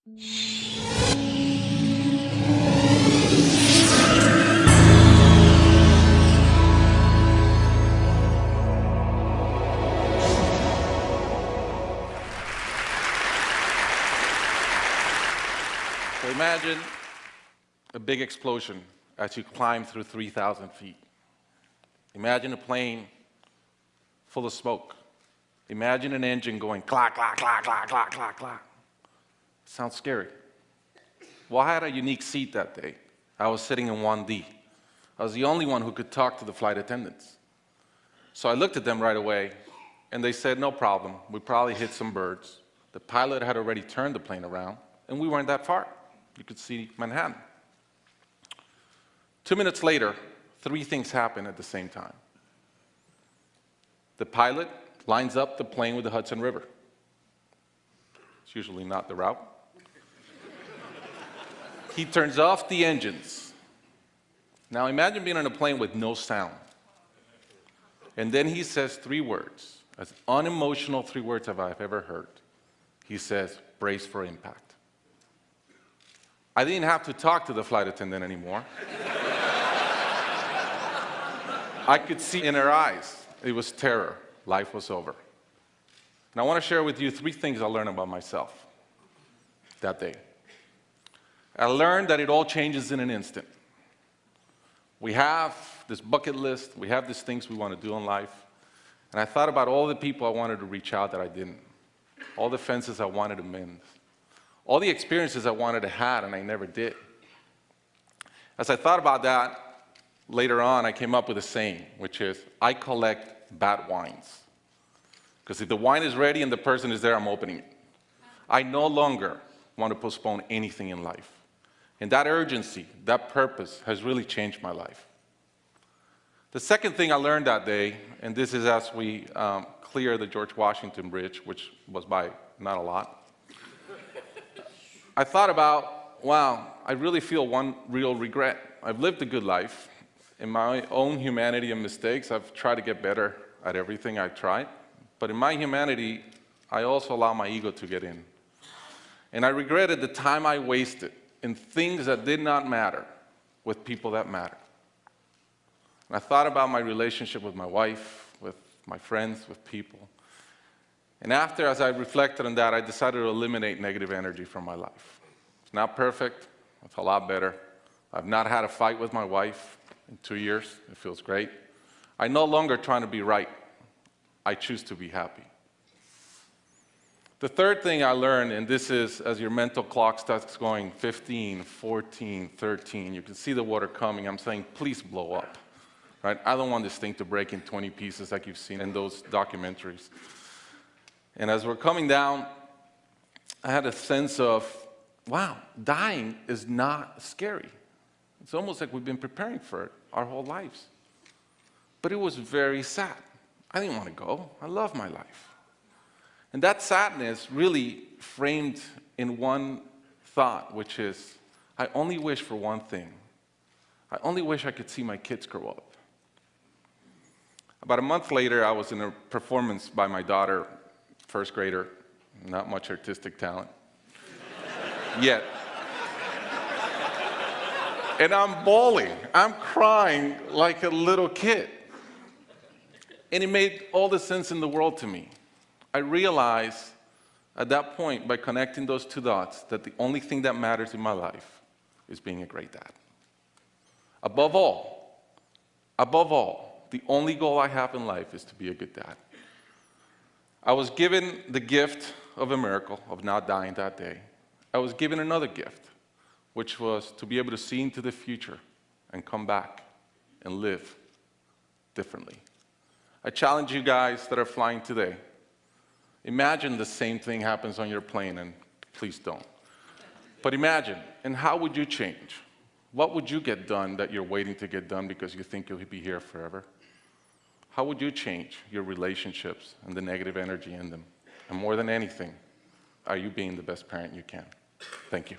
So imagine a big explosion as you climb through 3,000 feet. Imagine a plane full of smoke. Imagine an engine going clack, clack, clack, clack, clack, clack, clack. Sounds scary. Well, I had a unique seat that day. I was sitting in 1D. I was the only one who could talk to the flight attendants. So I looked at them right away, and they said, no problem. We probably hit some birds. The pilot had already turned the plane around, and we weren't that far. You could see Manhattan. 2 minutes later, 3 things happen at the same time. The pilot lines up the plane with the Hudson River. It's usually not the route. He turns off the engines. Now imagine being on a plane with no sound. And then he says 3 words, as unemotional 3 words as I've ever heard. He says, brace for impact. I didn't have to talk to the flight attendant anymore. I could see in her eyes, it was terror. Life was over. And I want to share with you 3 things I learned about myself that day. I learned that it all changes in an instant. We have this bucket list, we have these things we want to do in life, and I thought about all the people I wanted to reach out that I didn't, all the fences I wanted to mend, all the experiences I wanted to have and I never did. As I thought about that, later on I came up with a saying, which is, I collect bad wines. Because if the wine is ready and the person is there, I'm opening it. I no longer want to postpone anything in life. And that urgency, that purpose has really changed my life. The second thing I learned that day, and this is as we clear the George Washington Bridge, which was by not a lot, I thought about, wow, I really feel one real regret. I've lived a good life. In my own humanity and mistakes, I've tried to get better at everything I've tried. But in my humanity, I also allow my ego to get in. And I regretted the time I wasted in things that did not matter with people that matter. And I thought about my relationship with my wife, with my friends, with people. And after, as I reflected on that, I decided to eliminate negative energy from my life. It's not perfect. It's a lot better. I've not had a fight with my wife in 2 years. It feels great. I'm no longer trying to be right. I choose to be happy. The third thing I learned, and this is as your mental clock starts going 15, 14, 13, you can see the water coming. I'm saying, please blow up. Right? I don't want this thing to break in 20 pieces like you've seen in those documentaries. And as we're coming down, I had a sense of, wow, dying is not scary. It's almost like we've been preparing for it our whole lives. But it was very sad. I didn't want to go. I love my life. And that sadness really framed in one thought, which is, I only wish for one thing. I only wish I could see my kids grow up. About a month later, I was in a performance by my daughter, first grader, not much artistic talent, yet. And I'm bawling, I'm crying like a little kid. And it made all the sense in the world to me. I realized at that point, by connecting those 2 dots, that the only thing that matters in my life is being a great dad. Above all, the only goal I have in life is to be a good dad. I was given the gift of a miracle, of not dying that day. I was given another gift, which was to be able to see into the future and come back and live differently. I challenge you guys that are flying today. Imagine the same thing happens on your plane, and please don't. But imagine, and how would you change? What would you get done that you're waiting to get done because you think you'll be here forever? How would you change your relationships and the negative energy in them? And more than anything, are you being the best parent you can? Thank you.